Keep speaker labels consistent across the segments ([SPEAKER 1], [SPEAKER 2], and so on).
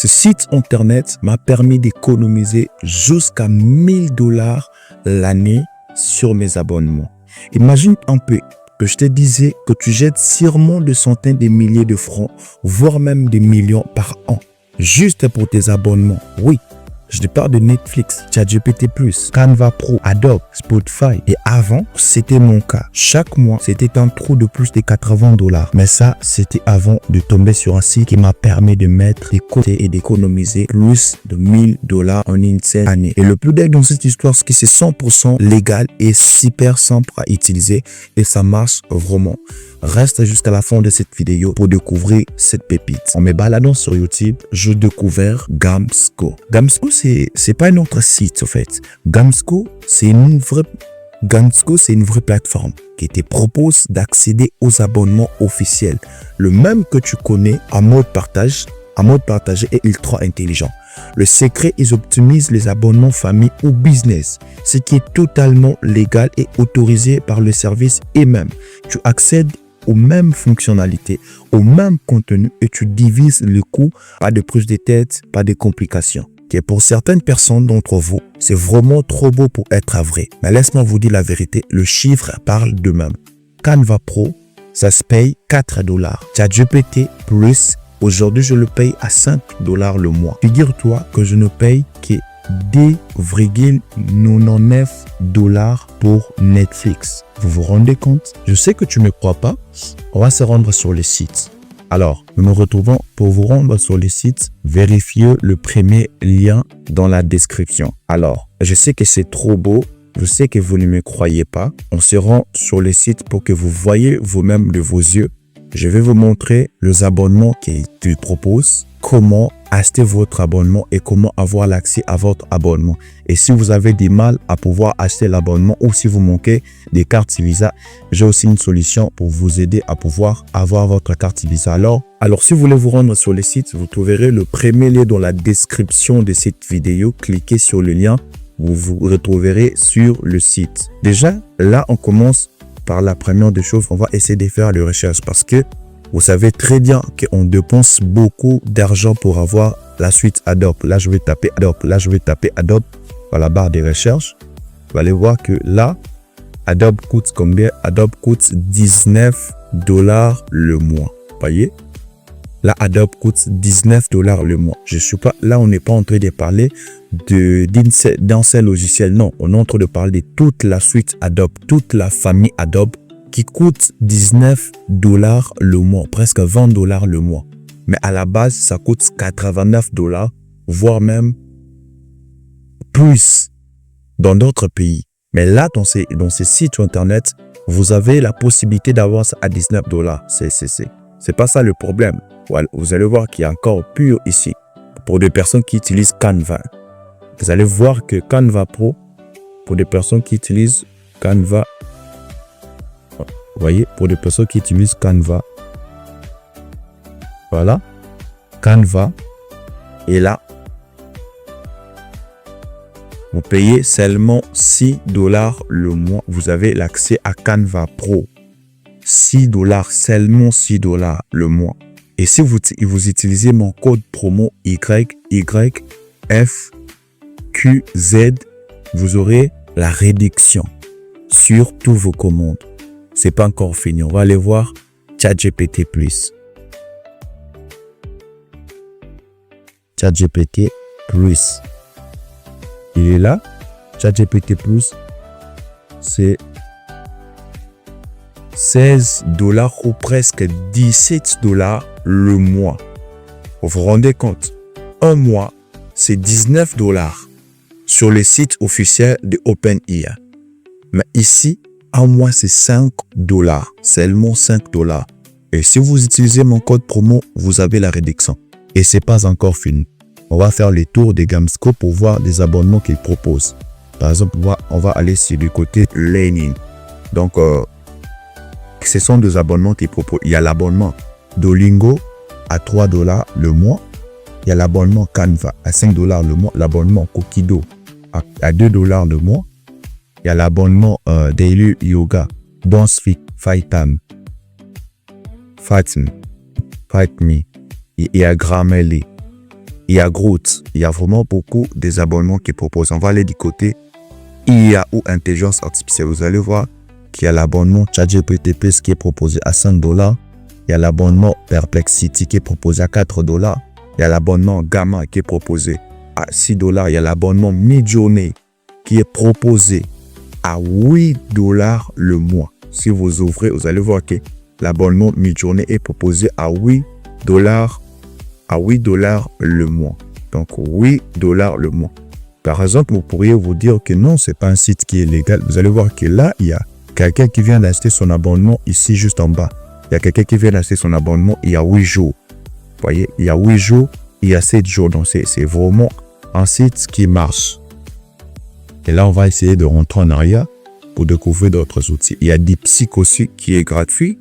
[SPEAKER 1] Ce site internet m'a permis d'économiser jusqu'à $1000 l'année sur mes abonnements. Imagine un peu que je te disais que tu jettes sûrement des centaines de milliers de francs, voire même des millions par an, juste pour tes abonnements. Oui, je te parle de Netflix, ChatGPT+, Canva Pro, Adobe, Spotify. Et avant, c'était mon cas. Chaque mois, c'était un trou de plus de $80. Mais ça, c'était avant de tomber sur un site qui m'a permis de mettre de côté et d'économiser plus de $1000 en une seule année. Et le plus dingue dans cette histoire, c'est que c'est 100% légal et super simple à utiliser et ça marche vraiment. Reste jusqu'à la fin de cette vidéo pour découvrir cette pépite. En me baladant sur YouTube, je découvert Gamsco. Gamsco, c'est pas un autre site, en fait. Gamsco, c'est une vraie plateforme qui te propose d'accéder aux abonnements officiels. Le même que tu connais en mode partage. En mode partagé et ultra intelligent. Le secret, ils optimisent les abonnements famille ou business, ce qui est totalement légal et autorisé par le service et même. Tu accèdes aux mêmes fonctionnalités, au même contenu et tu divises le coût, pas de prise de tête, pas de complications. Et pour certaines personnes d'entre vous, c'est vraiment trop beau pour être vrai. Mais laisse-moi vous dire la vérité, le chiffre parle d'eux-mêmes. Canva Pro, ça se paye $4. ChatGPT Plus, aujourd'hui je le paye à $5 le mois. Figure-toi que je ne paye que $2,99 pour Netflix. Vous vous rendez compte? Je sais que tu ne me crois pas. On va se rendre sur le site. Alors, nous nous retrouvons pour vous rendre sur le site. Vérifiez le premier lien dans la description. Alors, je sais que c'est trop beau. Je sais que vous ne me croyez pas. On se rend sur le site pour que vous voyez vous-même de vos yeux. Je vais vous montrer les abonnements qu'ils proposent, comment acheter votre abonnement et comment avoir l'accès à votre abonnement. Et si vous avez du mal à pouvoir acheter l'abonnement ou si vous manquez des cartes Visa, j'ai aussi une solution pour vous aider à pouvoir avoir votre carte Visa. Alors, si vous voulez vous rendre sur le site, vous trouverez le premier lien dans la description de cette vidéo. Cliquez sur le lien, vous vous retrouverez sur le site. Déjà, là, on commence par la première des choses, on va essayer de faire les recherches parce que vous savez très bien qu'on dépense beaucoup d'argent pour avoir la suite Adobe. Là, je vais taper Adobe. Là, je vais taper Adobe dans la barre de recherche. Vous allez voir que là, Adobe coûte combien? Adobe coûte $19 le mois. Vous voyez? Là, Adobe coûte $19 le mois. Je suis pas là, on n'est pas en train de parler d'un seul logiciel. Non, on est en train de parler de toute la suite Adobe, toute la famille Adobe qui coûte $19 le mois, presque $20 le mois. Mais à la base, ça coûte $89, voire même plus dans d'autres pays. Mais là, dans ces sites internet, vous avez la possibilité d'avoir ça à $19. C'est pas ça le problème. Voilà, vous allez voir qu'il y a encore pire ici. Pour des personnes qui utilisent Canva, vous allez voir que Canva Pro, pour des personnes qui utilisent Canva, vous voyez, pour des personnes qui utilisent Canva, voilà, Canva, et là, vous payez seulement $6 le mois. Vous avez l'accès à Canva Pro. $6, seulement $6 le mois. Et si vous utilisez mon code promo YYFQZ, vous aurez la réduction sur tous vos commandes. C'est pas encore fini. On va aller voir ChatGPT+. ChatGPT+. Il est là. ChatGPT+, c'est $16 ou presque $17 le mois. Vous vous rendez compte? Un mois, c'est $19 sur le site officiel de OpenAI. Mais ici, un mois, c'est $5. Seulement $5. Et si vous utilisez mon code promo, vous avez la réduction. Et c'est pas encore fini. On va faire les tours des Gamsco pour voir des abonnements qu'ils proposent. Par exemple, on va aller sur le côté Learning. Donc, ce sont des abonnements qu'ils proposent. Il y a l'abonnement Duolingo à $3 le mois. Il y a l'abonnement Canva à $5 le mois. L'abonnement Kokido à $2 le mois. Il y a l'abonnement Daily Yoga, Dance Fight Me. Il y a Grammarly. il y a Groot. Il y a vraiment beaucoup des abonnements qui proposent. On va aller du côté IA ou intelligence artificielle. Vous allez voir qu'il y a l'abonnement ChatGPT Plus qui est proposé à $5. Il y a l'abonnement Perplexity qui est proposé à $4. Il y a l'abonnement Gamma qui est proposé à $6. Il y a l'abonnement Midjourney qui est proposé à $8 le mois. Si vous ouvrez, vous allez voir que l'abonnement Midjourney est proposé à $8 le mois. Donc $8 le mois. Par exemple, vous pourriez vous dire que non, c'est pas un site qui est légal. Vous allez voir que là, il y a quelqu'un qui vient d'acheter son abonnement ici, juste en bas. Il y a quelqu'un qui vient d'acheter son abonnement il y a 8 jours. Vous voyez, il y a 8 jours, il y a 7 jours. Donc, c'est vraiment un site qui marche. Et là, on va essayer de rentrer en arrière pour découvrir d'autres outils. Il y a DeepSeek aussi qui est gratuit.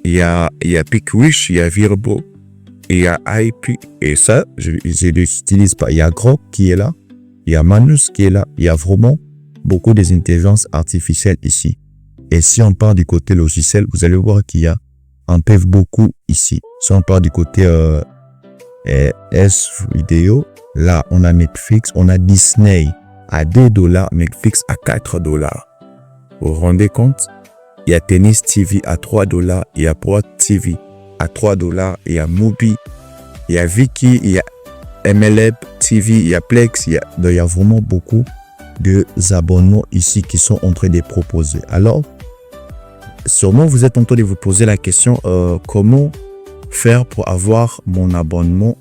[SPEAKER 1] Il y a Pickwish, il y a Virbo, il y a IP. Et ça, je ne l'utilise pas. Il y a Grok qui est là. Il y a Manus qui est là. Il y a vraiment beaucoup des intelligences artificielles ici. Et si on part du côté logiciel, vous allez voir qu'il y a un PEV beaucoup ici. Si on part du côté S-Vidéo, là, on a Netflix, on a Disney à $2, Netflix à $4. Vous vous rendez compte? Il y a Tennis TV à $3, il y a Pro TV à $3, il y a Mubi, il y a Viki, il y a MLB TV, il y a Plex, il y a vraiment beaucoup de abonnements ici qui sont en train de proposer. Alors, sûrement vous êtes en train de vous poser la question comment faire pour avoir mon abonnement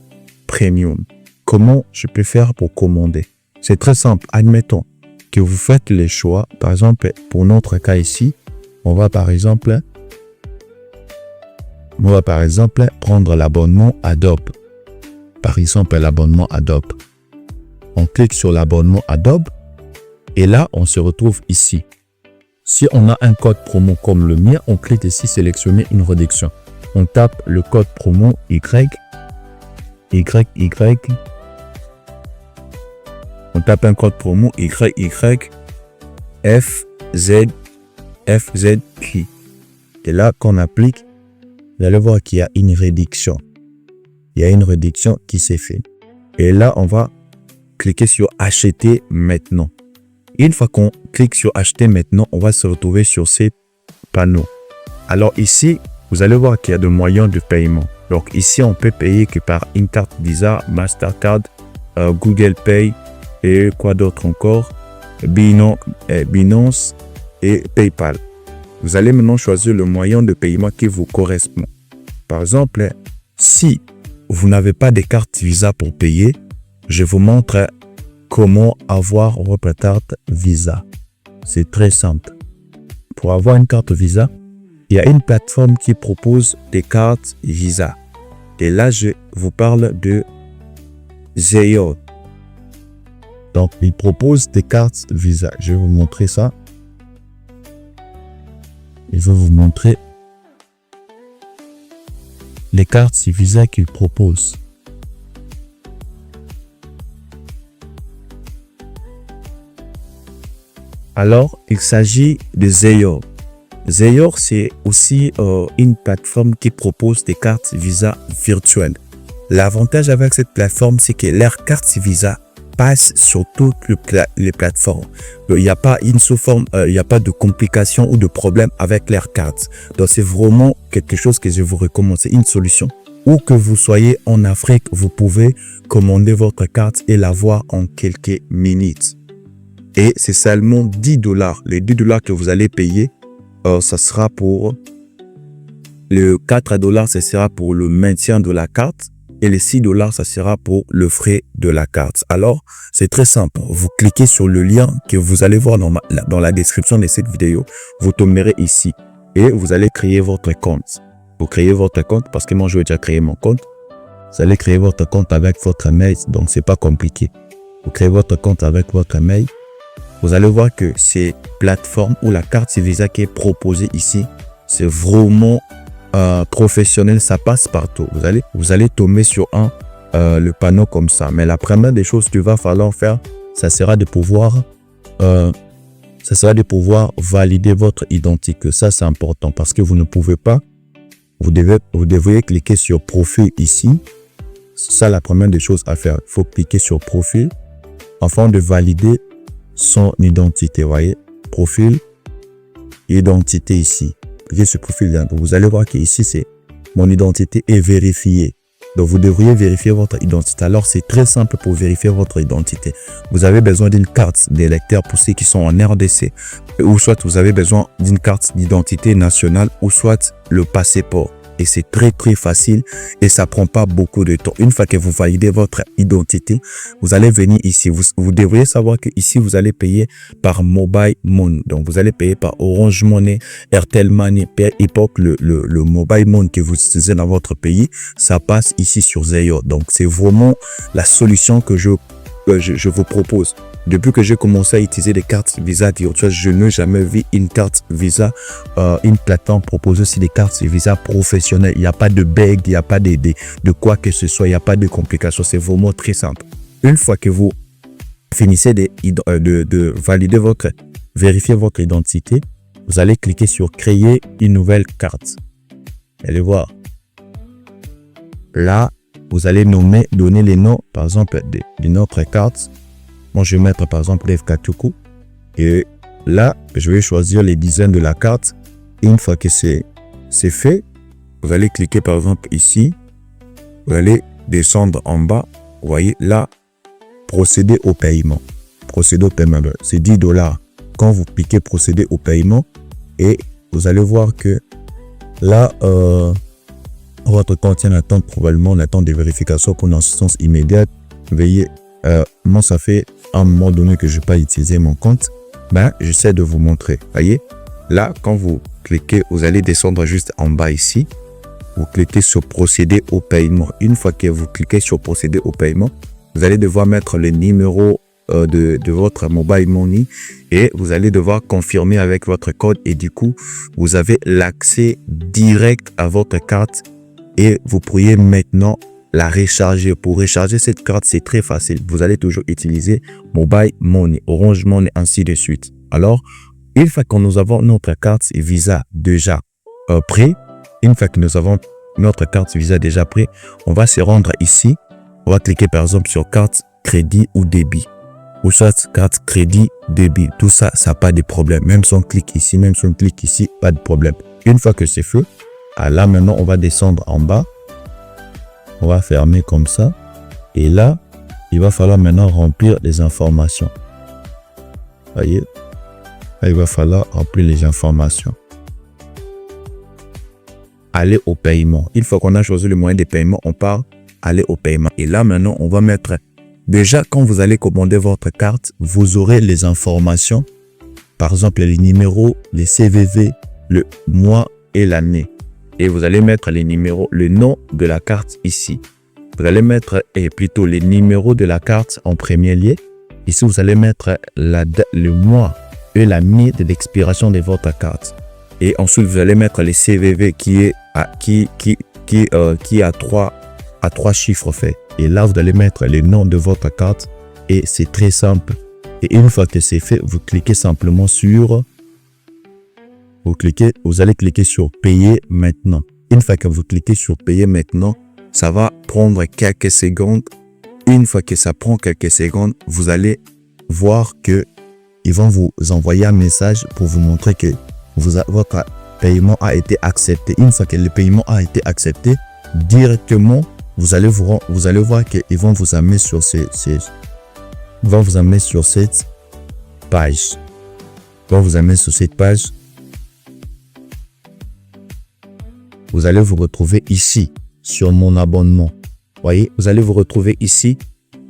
[SPEAKER 1] premium? Comment je peux faire pour commander? C'est très simple. Admettons que vous faites les choix. Par exemple, pour notre cas ici, on va par exemple prendre l'abonnement Adobe. Par exemple, l'abonnement Adobe. On clique sur l'abonnement Adobe et là, on se retrouve ici. Si on a un code promo comme le mien, on clique ici, sélectionner une réduction. On tape le code promo YYY. On tape un code promo YYFZFZQ. Et là, quand on applique, vous allez voir qu'il y a une réduction. Il y a une réduction qui s'est faite. Et là, on va cliquer sur acheter maintenant. Une fois qu'on clique sur acheter maintenant, on va se retrouver sur ces panneaux. Alors ici, vous allez voir qu'il y a des moyens de paiement. Donc ici, on peut payer que par une carte Visa, Mastercard, Google Pay et quoi d'autre encore, Binance et PayPal. Vous allez maintenant choisir le moyen de paiement qui vous correspond. Par exemple, si vous n'avez pas de carte Visa pour payer, je vous montre comment avoir votre carte Visa. C'est très simple. Pour avoir une carte Visa, il y a une plateforme qui propose des cartes Visa. Et là, je vous parle de Zayo. Donc, il propose des cartes Visa. Je vais vous montrer ça. Je vais vous montrer les cartes Visa qu'il propose. Alors, il s'agit de Zayo. Zayo, c'est aussi une plateforme qui propose des cartes Visa virtuelles. L'avantage avec cette plateforme, c'est que leurs cartes Visa passent sur toutes les plateformes. Il n'y a pas il n'y a pas de complications ou de problèmes avec leurs cartes. Donc, c'est vraiment quelque chose que je vous recommande. C'est une solution. Où que vous soyez en Afrique, vous pouvez commander votre carte et l'avoir en quelques minutes. Et c'est seulement $10. Les $10 que vous allez payer, ça sera pour le $4, ça sera pour le maintien de la carte. Et les $6, ça sera pour le frais de la carte. Alors, c'est très simple. Vous cliquez sur le lien que vous allez voir dans la description de cette vidéo. Vous tomberez ici et vous allez créer votre compte. Vous créez votre compte parce que moi, je vais déjà créer mon compte. Vous allez créer votre compte avec votre mail. Donc, c'est pas compliqué. Vous créez votre compte avec votre mail. Vous allez voir que ces plateformes ou la carte Visa qui est proposée ici, c'est vraiment professionnel, ça passe partout. Vous allez tomber sur le panneau comme ça. Mais la première des choses qu'il va falloir faire, ça sera de pouvoir valider votre identité. Ça, c'est important parce que vous ne pouvez pas. Vous devez cliquer sur profil ici C'est ça la première des choses à faire. Il faut cliquer sur profil afin de valider son identité. Vous voyez, profil, identité ici. Cliquez sur profil. Donc, vous allez voir qu'ici, c'est mon identité est vérifiée. Donc, vous devriez vérifier votre identité. Alors, c'est très simple pour vérifier votre identité. Vous avez besoin d'une carte d'électeur pour ceux qui sont en RDC. Ou soit vous avez besoin d'une carte d'identité nationale ou soit le passeport. Et c'est très facile et ça prend pas beaucoup de temps. Une fois que vous validez votre identité, vous allez venir ici. Vous devriez savoir que ici vous allez payer par Mobile Money. Donc vous allez payer par Orange Money, Airtel Money, per époque le Mobile Money que vous utilisez dans votre pays, ça passe ici sur Zayo. Donc c'est vraiment la solution que je vous propose. Depuis que j'ai commencé à utiliser des cartes Visa virtuelles, je n'ai jamais vu une carte Visa, une plateforme proposer aussi des cartes Visa professionnelles. Il n'y a pas de bug, il n'y a pas de quoi que ce soit, il n'y a pas de complications. C'est vraiment très simple. Une fois que vous finissez de valider vérifier votre identité, vous allez cliquer sur créer une nouvelle carte. Allez voir. Là, vous allez donner les noms, par exemple, d'une autre carte. Moi, je vais mettre par exemple Dave Katuku. Et là, je vais choisir les dizaines de la carte. Et une fois que c'est fait, vous allez cliquer par exemple ici. Vous allez descendre en bas. Vous voyez là, procéder au paiement. Procéder au paiement, c'est $10. Quand vous cliquez procéder au paiement, et vous allez voir que là, votre compte tient l'attente, probablement l'attente de vérification pour une assistance immédiate. Veuillez, moi ça fait un moment donné que je n'ai pas utilisé mon compte, ben j'essaie de vous montrer. Voyez, là quand vous cliquez, vous allez descendre juste en bas ici. Vous cliquez sur procéder au paiement. Une fois que vous cliquez sur procéder au paiement, vous allez devoir mettre le numéro de votre Mobile Money et vous allez devoir confirmer avec votre code et du coup, vous avez l'accès direct à votre carte et vous pourriez maintenant la recharger. Pour recharger cette carte, c'est très facile. Vous allez toujours utiliser Mobile Money, Orange Money, ainsi de suite. Alors, une fois que nous avons notre carte Visa déjà prêt, une fois que nous avons notre carte Visa déjà prêt, on va se rendre ici. On va cliquer par exemple sur carte crédit ou débit. Ou soit carte crédit, débit. Tout ça, ça n'a pas de problème. Même si on clique ici, même si on clique ici, pas de problème. Une fois que c'est fait, là maintenant, on va descendre en bas. On va fermer comme ça. Et là, il va falloir maintenant remplir les informations. Voyez, là, il va falloir remplir les informations. Aller au paiement. Une fois qu'on a choisi le moyen de paiement, on part aller au paiement. Et là, maintenant, on va mettre... Déjà, quand vous allez commander votre carte, vous aurez les informations. Par exemple, les numéros, les CVV, le mois et l'année. Et vous allez mettre les numéros, le nom de la carte ici. Vous allez mettre plutôt les numéros de la carte en premier lieu. Ici, vous allez mettre le mois et l'année de l'expiration de votre carte. Et ensuite, vous allez mettre les CVV qui a trois chiffres faits. Et là, vous allez mettre le nom de votre carte. Et c'est très simple. Et une fois que c'est fait, vous cliquez simplement sur... Vous allez cliquer sur payer maintenant. Une fois que vous cliquez sur payer maintenant, ça va prendre quelques secondes. Une fois que ça prend quelques secondes, vous allez voir que ils vont vous envoyer un message pour vous montrer que votre paiement a été accepté. Une fois que le paiement a été accepté, directement, vous allez voir qu'ils vont vous amener sur cette page. Vous allez vous retrouver ici sur mon abonnement. Voyez, vous allez vous retrouver ici,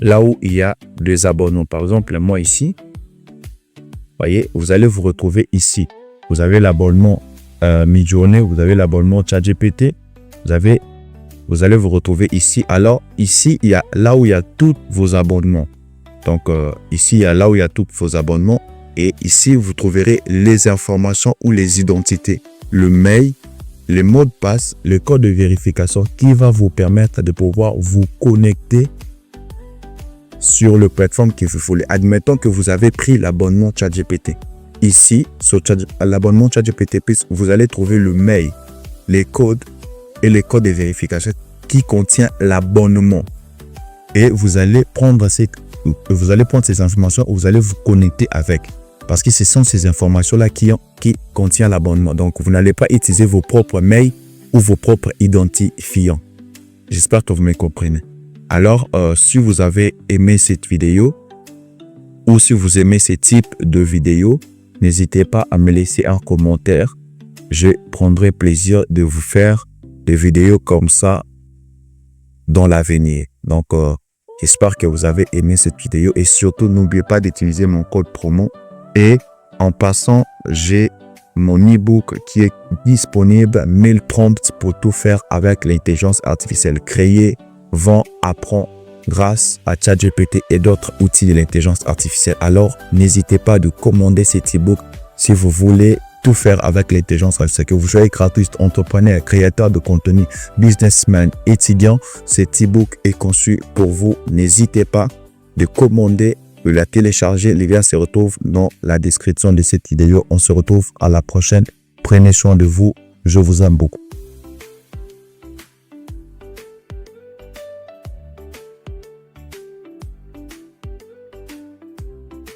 [SPEAKER 1] là où il y a des abonnements. Par exemple, moi ici, voyez, vous allez vous retrouver ici. Vous avez l'abonnement Midjourney, vous avez l'abonnement ChatGPT, vous allez vous retrouver ici. Alors, ici, il y a là où il y a tous vos abonnements. Donc, ici, il y a là où il y a tous vos abonnements. Et ici, vous trouverez les informations ou les identités, le mail, les mots de passe, le code de vérification qui va vous permettre de pouvoir vous connecter sur le plateforme que vous voulez. Admettons que vous avez pris l'abonnement ChatGPT. Ici, sur l'abonnement ChatGPT, vous allez trouver le mail, les codes et les codes de vérification qui contient l'abonnement. et vous allez prendre ces informations, vous allez vous connecter avec. Parce que ce sont ces informations-là qui contiennent l'abonnement. Donc, vous n'allez pas utiliser vos propres mails ou vos propres identifiants. J'espère que vous me comprenez. Alors, si vous avez aimé cette vidéo ou si vous aimez ce type de vidéo, n'hésitez pas à me laisser un commentaire. Je prendrai plaisir de vous faire des vidéos comme ça dans l'avenir. Donc, j'espère que vous avez aimé cette vidéo et surtout, n'oubliez pas d'utiliser mon code promo. Et en passant, j'ai mon e-book qui est disponible, 1000 prompts pour tout faire avec l'intelligence artificielle. Créer, vendre, apprendre grâce à ChatGPT et d'autres outils de l'intelligence artificielle. Alors, n'hésitez pas de commander cet e-book si vous voulez tout faire avec l'intelligence artificielle. Que vous soyez graphiste, entrepreneur, créateur de contenu, businessman, étudiant, cet e-book est conçu pour vous. N'hésitez pas de commander, de la télécharger. Les liens se retrouvent dans la description de cette vidéo. On se retrouve à la prochaine. Prenez soin de vous. Je vous aime beaucoup.